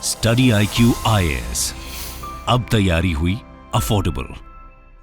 Study IQ IAS, अब तैयारी हुई अफोर्डेबल।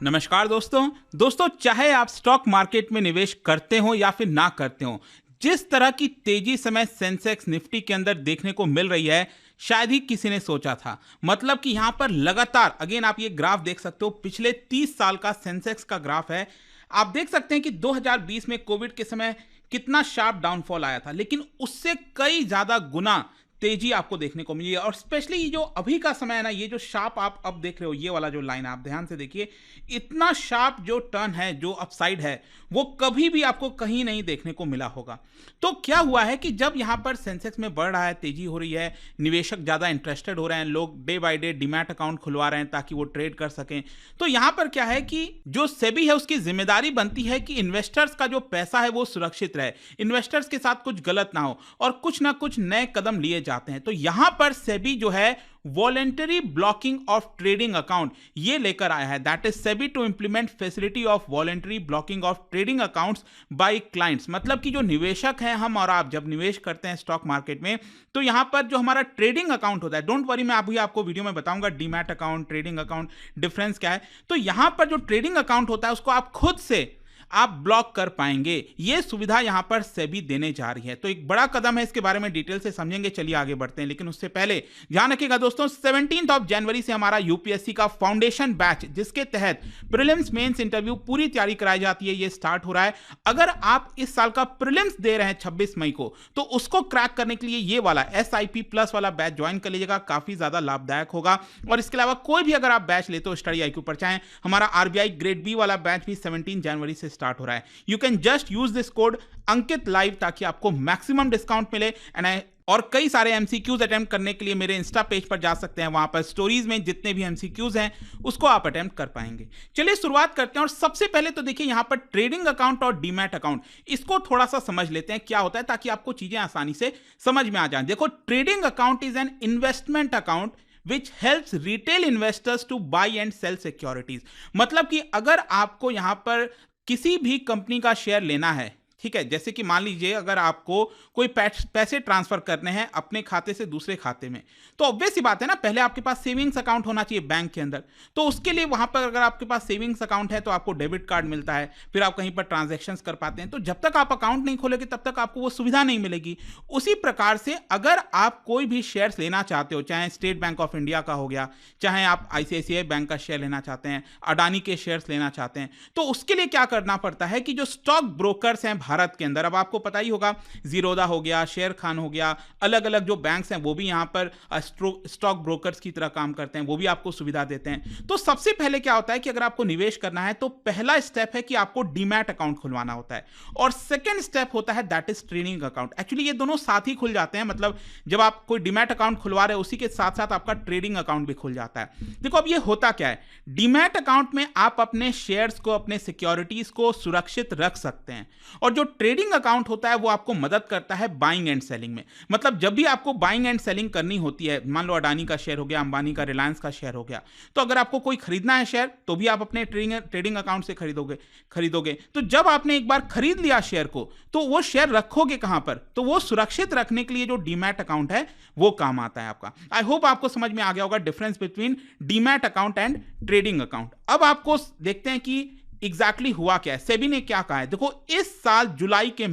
नमस्कार दोस्तों, चाहे आप स्टॉक मार्केट में निवेश करते हो या फिर ना करते हो, जिस तरह की तेजी समय सेंसेक्स निफ्टी के अंदर देखने को मिल रही है, शायद ही किसी ने सोचा था। मतलब कि यहां पर लगातार अगेन आप ये ग्राफ देख सकते हो, पिछले 30 साल का सेंसेक्स का ग्राफ है। आप देख सकते हैं कि 2020 में कोविड के समय कितना शार्प डाउनफॉल आया था, लेकिन उससे कई ज्यादा गुना तेजी आपको देखने को मिली है। और स्पेशली ये जो अभी का समय है ना, ये जो शार्प आप अब देख रहे हो, ये वाला जो लाइन आप ध्यान से देखिए, इतना शार्प जो टर्न है, जो अपसाइड है, वो कभी भी आपको कहीं नहीं देखने को मिला होगा। तो क्या हुआ है कि जब यहां पर सेंसेक्स में बढ़ रहा है, तेजी हो रही है, निवेशक ज्यादा इंटरेस्टेड हो रहे हैं, लोग day by day demat account खुलवा रहे हैं ताकि वो ट्रेड कर सकें। तो यहां पर क्या है कि जो सेबी है उसकी जिम्मेदारी बनती है कि इन्वेस्टर्स का जो पैसा है वो सुरक्षित रहे, इन्वेस्टर्स के साथ कुछ गलत ना हो और कुछ ना कुछ नए कदम लिए जाते हैं। तो यहां पर सेबी जो है voluntary blocking of trading account ये लेकर आया है, that is SEBI to implement facility of voluntary blocking of trading accounts by clients. मतलब कि जो निवेशक हैं, हम और आप जब निवेश करते हैं स्टॉक मार्केट में, तो यहां पर जो हमारा ट्रेडिंग अकाउंट होता है, डोंट वरी, मैं अभी आपको वीडियो में बताऊंगा demat account, trading account difference क्या है। तो यहां पर जो ट्रेडिंग अकाउंट होता है उसको आप खुद से आप ब्लॉक कर पाएंगे। यह सुविधा यहां पर सेबी देने जा रही है, तो एक बड़ा कदम है। इसके बारे में डिटेल से समझेंगे, चलिए आगे बढ़ते हैं। लेकिन उससे पहले ध्यान रखिएगा दोस्तों, 17 जनवरी से हमारा यूपीएससी का फाउंडेशन बैच, जिसके तहत प्रीलिम्स मेंस इंटरव्यू पूरी तैयारी कराई जाती है, यह स्टार्ट हो रहा है। अगर आप इस साल का प्रीलिम्स दे रहे हैं 26 मई को, तो उसको क्रैक करने के लिए ये वाला SIP प्लस वाला बैच ज्वाइन कर लीजिएगा, काफी ज्यादा लाभदायक होगा। और इसके अलावा कोई भी अगर आप बैच लेते हो स्टडी IQ पर, चाहे हमारा RBI ग्रेड B वाला बैच भी 17 जनवरी से स्टार्ट हो रहा है। You can just use this code Ankit live ताकि आपको मैक्सिमम डिस्काउंट मिले। और कई सारे MCQs अटेम्प्ट करने के लिए मेरे इंस्टा पेज पर जा सकते हैं, वहां पर स्टोरीज में जितने भी MCQs हैं उसको आप अटेम्प्ट कर पाएंगे। चलिए शुरुआत करते हैं। और सबसे पहले तो देखिए यहां पर ट्रेडिंग अकाउंट और डीमैट अकाउंट, इसको थोड़ा सा समझ लेते हैं क्या होता है, ताकि आपको चीजें आसानी से समझ में आ जाए। देखो, trading account is an investment account which helps retail investors to buy and sell securities। मतलब कि अगर आपको यहां पर किसी भी कंपनी का शेयर लेना है, ठीक है, जैसे कि मान लीजिए अगर आपको कोई पैसे ट्रांसफर करने हैं अपने खाते से दूसरे खाते में, तो ऑब्वियस सी बात है ना, पहले आपके पास सेविंग्स अकाउंट होना चाहिए बैंक के अंदर। तो उसके लिए वहां पर अगर आपके पास सेविंग्स अकाउंट है तो आपको डेबिट कार्ड मिलता है, फिर आप कहीं पर ट्रांजैक्शंस कर पाते हैं। तो जब तक आप अकाउंट नहीं खोलेंगे तब तक आपको वो सुविधा नहीं मिलेगी। उसी प्रकार से अगर आप कोई भी शेयर्स लेना चाहते हो, चाहे स्टेट बैंक ऑफ इंडिया का हो गया, चाहे आप ICICI बैंक का शेयर लेना चाहते हैं, अडानी के शेयर्स लेना चाहते हैं, तो उसके लिए क्या करना पड़ता है कि जो स्टॉक ब्रोकर्स हैं भारत के अंदर, अब आपको पता ही होगा, जीरोधा हो गया, शेर खान हो गया, अलग अलग जो बैंक्स हैं वो भी यहां पर स्टॉक ब्रोकर्स की तरह काम करते हैं, वो भी आपको सुविधा देते हैं। तो सबसे पहले क्या होता है कि अगर आपको निवेश करना है तो पहला स्टेप है कि आपको डीमैट अकाउंट खुलवाना होता है, और सेकंड स्टेप होता है that is trading account. Actually ये दोनों साथ ही खुल जाते हैं, मतलब जब आप कोई डीमैट अकाउंट खुलवा रहे हैं उसी के साथ साथ आपका ट्रेडिंग अकाउंट भी खुल जाता है। देखो अब ये होता क्या है, डीमैट अकाउंट में आप अपने शेयर्स को, अपने सिक्योरिटीज को सुरक्षित रख सकते हैं, और जो ट्रेडिंग अकाउंट होता है वो आपको मदद करता है बाइंग एंड सेलिंग में। मतलब जब भी आपको बाइंग एंड सेलिंग करनी होती है, मान लो अडानी का शेयर हो गया, अंबानी का, रिलायंस का शेयर हो गया, तो अगर आपको कोई खरीदना है शेयर तो भी आप अपने ट्रेडिंग अकाउंट से खरीदोगे। तो जब आपने एक बार खरीद लिया शेयर को, तो वो शेयर रखोगे कहां पर, तो वो सुरक्षित रखने के लिए जो डीमैट अकाउंट है वो काम आता है आपका। आई होप आपको समझ में आ गया होगा difference between demat account and trading account. अब आपको देखते हैं कि एग्जैक्टली हुआ क्या है, सेबी ने क्या कहा है। देखो, इस साल जुलाई के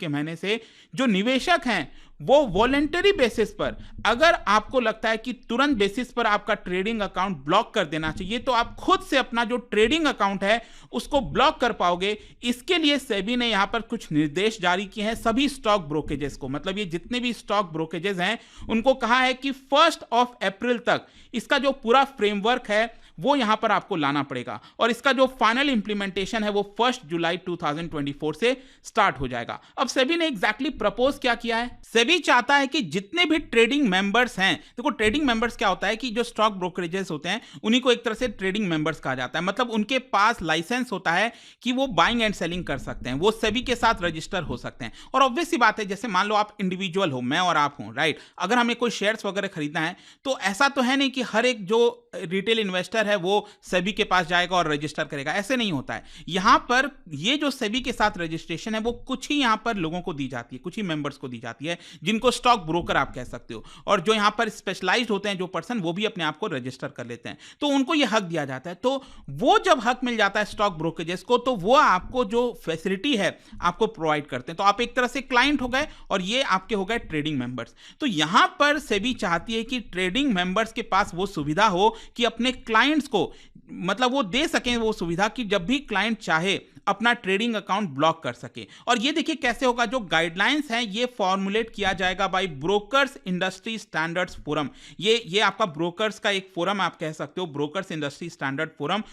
महीने से जो निवेशक हैं वो वॉलेंटरी बेसिस पर, अगर आपको लगता है कि तुरंत बेसिस पर आपका ट्रेडिंग अकाउंट ब्लॉक कर देना चाहिए, तो आप खुद से अपना जो ट्रेडिंग अकाउंट है उसको ब्लॉक कर पाओगे। इसके लिए सेबी ने यहां पर कुछ निर्देश जारी किए हैं सभी स्टॉक ब्रोकेजेस को, मतलब ये जितने भी स्टॉक ब्रोकेजेस हैं उनको कहा है कि 1 अप्रैल तक इसका जो पूरा फ्रेमवर्क है वो यहां पर आपको लाना पड़ेगा, और इसका जो फाइनल इंप्लीमेंटेशन है वो 1 जुलाई 2024 से स्टार्ट हो जाएगा। अब सेबी ने एग्जैक्टली प्रपोज क्या किया है, सेबी चाहता है कि जितने भी ट्रेडिंग मेंबर्स हैं, देखो ट्रेडिंग मेंबर्स क्या होता है कि जो स्टॉक ब्रोकरेजेस होते हैं उन्हीं को एक तरह से ट्रेडिंग मेंबर्स कहा जाता है, मतलब उनके पास लाइसेंस होता है कि वो बाइंग एंड सेलिंग कर सकते हैं, वो सेबी के साथ रजिस्टर हो सकते हैं। और ऑब्वियस सी बात है, जैसे मान लो आप इंडिविजुअल हो, मैं और आप हूं, राइट, अगर हमें कोई शेयर्स वगैरह खरीदना है तो ऐसा तो है नहीं कि हर एक जो रिटेल इन्वेस्टर है वो सेबी के पास जाएगा और रजिस्टर करेगा, ऐसे नहीं होता है। यहां पर ये जो सेबी के साथ रजिस्ट्रेशन है वो कुछ ही यहां पर लोगों को दी जाती है, कुछ ही मेंबर्स को दी जाती है, जिनको स्टॉक ब्रोकर आप कह सकते हो, और जो यहां पर स्पेशलाइज्ड होते हैं जो पर्सन, वो भी अपने आप को रजिस्टर कर लेते हैं, तो उनको ये हक दिया जाता है। तो वो जब हक मिल जाता है स्टॉक ब्रोकरेजेस को, तो वो आपको जो फैसिलिटी है आपको प्रोवाइड करते हैं। तो आप एक तरह से क्लाइंट हो गए और ये आपके हो गए ट्रेडिंग मेंबर्स। तो यहां पर सेबी चाहती है कि ट्रेडिंग मेंबर्स के पास वो सुविधा हो कि अपने क्लाइंट्स को, मतलब वो दे सकें वो सुविधा कि जब भी क्लाइंट चाहे अपना ट्रेडिंग अकाउंट ब्लॉक कर सके। और ये देखिए कैसे होगा, जो गाइडलाइंस हैं ये फॉर्मुलेट किया जाएगा by brokers industry standards forum. ये आपका ब्रोकर्स का एक फोरम आप कह सकते हो, ब्रोकर्स इंडस्ट्री स्टैंडर्ड फोरम।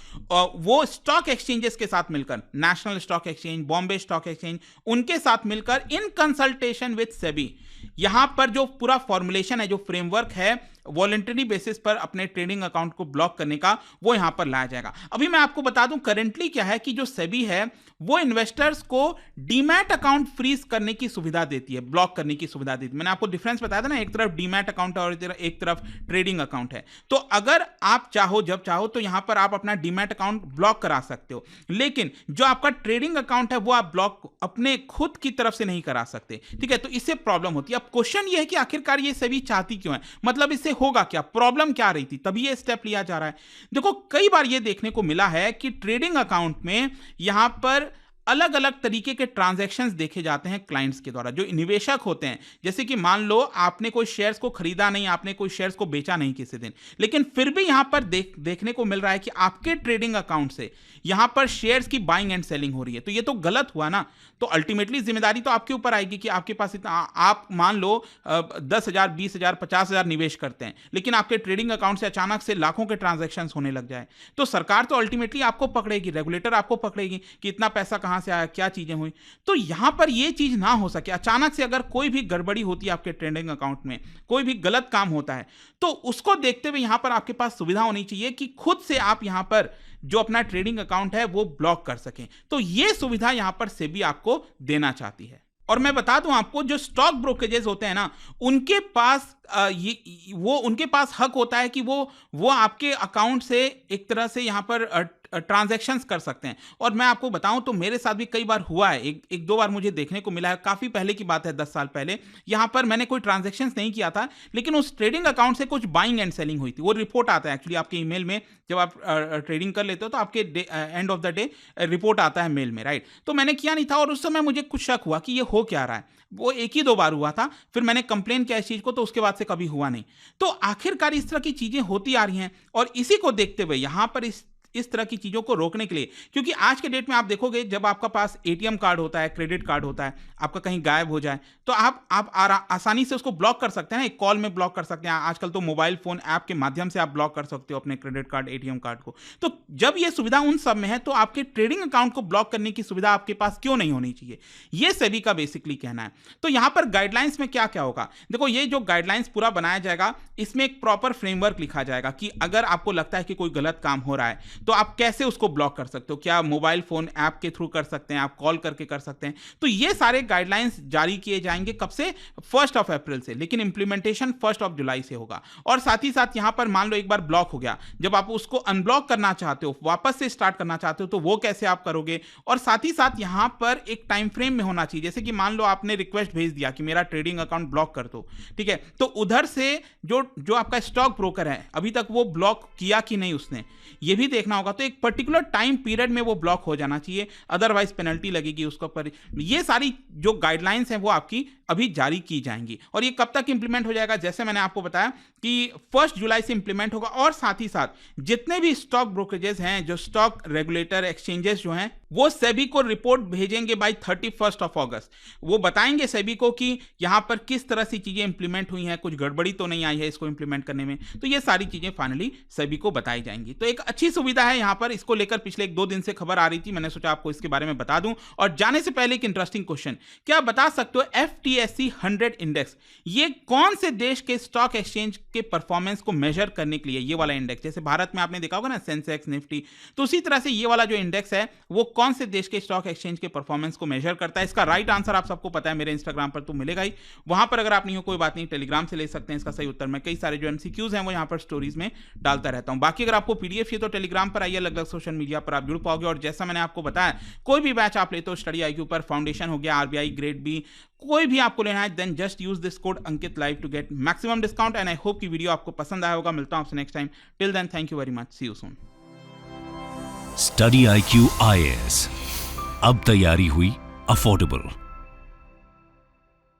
वो स्टॉक एक्सचेंजेस के साथ मिलकर, national stock exchange, Bombay stock exchange, उनके साथ मिलकर इन कंसल्टेशन विद सेबी यहां पर जो पूरा फॉर्मुलेशन है, जो फ्रेमवर्क है वॉलंटरी बेसिस पर अपने ट्रेडिंग अकाउंट को ब्लॉक करने का, वो यहां पर लाया जाएगा। अभी मैं आपको बता दूं करंटली क्या है कि जो सेबी है वो इन्वेस्टर्स को डीमैट अकाउंट फ्रीज करने की सुविधा देती है, ब्लॉक करने की सुविधा देती है। मैंने आपको डिफरेंस बताया था ना, एक तरफ डीमैट अकाउंट है और एक तरफ ट्रेडिंग अकाउंट है। तो अगर आप चाहो, जब चाहो, तो यहां पर आप अपना डीमैट अकाउंट ब्लॉक करा सकते हो, लेकिन जो आपका ट्रेडिंग अकाउंट है वो आप ब्लॉक अपने खुद की तरफ से नहीं करा सकते, ठीक है। तो इससे प्रॉब्लम होती है। अब क्वेश्चन ये है कि आखिरकार ये सेबी चाहती क्यों है, मतलब इससे होगा क्या, प्रॉब्लम क्या रही थी, तभी ये स्टेप लिया जा रहा है। देखो कई बार ये देखने को मिला है कि ट्रेडिंग अकाउंट में यहां पर अलग अलग तरीके के ट्रांजैक्शंस देखे जाते हैं क्लाइंट्स के द्वारा। जो निवेशक होते हैं, जैसे कि मान लो आपने कोई शेयर्स को खरीदा नहीं, आपने कोई शेयर्स को बेचा नहीं किसी दिन, लेकिन फिर भी यहां पर देखने को मिल रहा है कि आपके ट्रेडिंग अकाउंट से यहां पर शेयर्स की बाइंग एंड सेलिंग हो रही है। तो ये तो गलत हुआ ना। तो अल्टीमेटली जिम्मेदारी तो आपके ऊपर आएगी कि आपके पास इतना, आप मान लो 10,000, 20,000, 50,000 निवेश करते हैं, लेकिन आपके ट्रेडिंग अकाउंट से अचानक से लाखों के ट्रांजैक्शंस होने लग जाए, तो सरकार तो अल्टीमेटली आपको पकड़ेगी, रेगुलेटर आपको पकड़ेगी कि इतना पैसा कहां से आया, क्या चीजें हुई। तो यहां पर यह चीज ना हो सके। अचानक से अगर कोई भी गड़बड़ी होती है आपके ट्रेडिंग अकाउंट में, कोई भी गलत काम होता है, तो उसको देखते हुए यहां पर आपके पास सुविधा होनी चाहिए कि खुद से आप यहां पर जो अपना ट्रेडिंग अकाउंट है वो ब्लॉक कर सकें। तो यह सुविधा यहां पर सेबी आपको देना चाहती है। और मैं बता दूं आपको, जो स्टॉक ब्रोकरेजेस होते हैं ना, उनके पास उनके पास हक होता है कि वो आपके अकाउंट से एक तरह से यहां पर ट्रांजैक्शंस कर सकते हैं। और मैं आपको बताऊं तो मेरे साथ भी कई बार हुआ है, एक दो बार मुझे देखने को मिला है। काफी पहले की बात है, 10 साल पहले। यहां पर मैंने कोई ट्रांजैक्शंस नहीं किया था, लेकिन उस ट्रेडिंग अकाउंट से कुछ बाइंग एंड सेलिंग हुई थी। वो रिपोर्ट आता है एक्चुअली आपके ईमेल में, जब आप ट्रेडिंग कर लेते हो तो आपके end of the day report आता है मेल में, राइट। तो मैंने किया नहीं था और उस समय मुझे कुछ शक हुआ कि ये हो क्या रहा है। वो एक ही 2 बार हुआ था, फिर मैंने कंप्लेन किया इस चीज को, तो उसके बाद से कभी हुआ नहीं। तो आखिरकार इस तरह की चीजें होती आ रही हैं, और इसी को देखते हुए यहां पर इस तरह की चीजों को रोकने के लिए, क्योंकि आज के डेट में आप देखोगे जब आपका पास एटीएम कार्ड होता है, क्रेडिट कार्ड होता है, आपका कहीं गायब हो जाए तो आप आसानी से उसको ब्लॉक कर सकते हैं, एक कॉल में ब्लॉक कर सकते हैं। आजकल तो मोबाइल फोन ऐप के माध्यम से आप ब्लॉक कर सकते हो अपने क्रेडिट कार्ड, एटीएम कार्ड को। तो जब ये सुविधा उन सब में है, तो आपके ट्रेडिंग अकाउंट को ब्लॉक करने की सुविधा आपके पास क्यों नहीं होनी चाहिए, ये सेबी का बेसिकली कहना है। तो यहां पर गाइडलाइंस में क्या क्या होगा, देखो ये जो गाइडलाइंस पूरा बनाया जाएगा, इसमें एक प्रॉपर फ्रेमवर्क लिखा जाएगा कि अगर आपको लगता है कि कोई गलत काम हो रहा है तो आप कैसे उसको ब्लॉक कर सकते हो। क्या मोबाइल फोन ऐप के थ्रू कर सकते हैं, आप कॉल करके कर सकते हैं। तो ये सारे गाइडलाइंस जारी किए जाएंगे कब से, 1 अप्रैल से, लेकिन इंप्लीमेंटेशन 1 जुलाई से होगा। और साथ ही साथ यहां पर मान लो एक बार ब्लॉक हो गया, जब आप उसको अनब्लॉक करना चाहते हो, वापस से स्टार्ट करना चाहते हो, तो वो कैसे आप करोगे। और साथ ही साथ यहां पर एक टाइम फ्रेम में होना चाहिए, जैसे कि मान लो आपने रिक्वेस्ट भेज दिया कि मेरा ट्रेडिंग अकाउंट ब्लॉक कर दो, ठीक है, तो उधर से जो आपका स्टॉक ब्रोकर है अभी तक वो ब्लॉक किया कि नहीं उसने, ये भी देखना होगा। तो एक पर्टिकुलर टाइम पीरियड में वो ब्लॉक हो जाना चाहिए, अदरवाइज पेनल्टी लगेगी उसको पर। ये सारी जो गाइडलाइंस हैं वो आपकी अभी जारी की जाएंगी। और ये कब तक इंप्लीमेंट हो जाएगा, जैसे मैंने आपको बताया कि 1 जुलाई से इंप्लीमेंट होगा। और साथ ही साथ जितने भी स्टॉक ब्रोकरेजेस हैं, जो स्टॉक रेगुलेटर एक्सचेंजेस जो हैं, वो सेबी को रिपोर्ट भेजेंगे बाय 31 अगस्त। वो बताएंगे सेबी को कि यहां पर किस तरह से चीजें इंप्लीमेंट हुई हैं, कुछ गड़बड़ी तो नहीं आई है इसको इंप्लीमेंट करने में। तो ये सारी चीजें फाइनली सेबी को बताई जाएंगी। तो एक अच्छी सुविधा है यहाँ पर, इसको लेकर पिछले 1-2 दिन से खबर आ रही थी, मैंने सोचा आपको इसके बारे में बता दूं। और जाने से पहले एक इंटरेस्टिंग क्वेश्चन, क्या आप बता सकते हो FTSE 100 इंडेक्स ये कौन से देश के स्टॉक एक्सचेंज के परफॉर्मेंस को मेजर करने के लिए, ये वाला इंडेक्स, जैसे भारत में आपने देखा होगा ना सेंसेक्स निफ्टी, तो उसी तरह से ये वाला जो इंडेक्स है वो कौन से देश के स्टॉक एक्सचेंज के परफॉर्मेंस को मेजर करता है? इसका राइट आंसर आप सबको पता है, मेरे इंस्टाग्राम पर तो मिलेगा ही, वहां पर अगर आप नहीं हो कोई बात नहीं, टेलीग्राम से ले सकते हैं इसका सही उत्तर। मैं कई सारे जो MCQs हैं वो यहाँ पर स्टोरीज में डालता रहता हूं। बाकी अगर आपको PDF चाहिए तो टेलीग्राम पर आइए, अलग अलग सोशल मीडिया पर आप जुड़ पाओगे। और जैसा मैंने आपको बताया, कोई भी बैच आप लेते हो स्टडी IQ पर, फाउंडेशन हो गया, RBI ग्रेड B, कोई भी आपको लेना है, then just use this code Ankit live to get maximum discount. And I hope की वीडियो आपको पसंद आया होगा। मिलता हूं आपसे next time, till then thank you very much, see you soon. Study IQ IAS, अब तैयारी हुई अफोर्डेबल।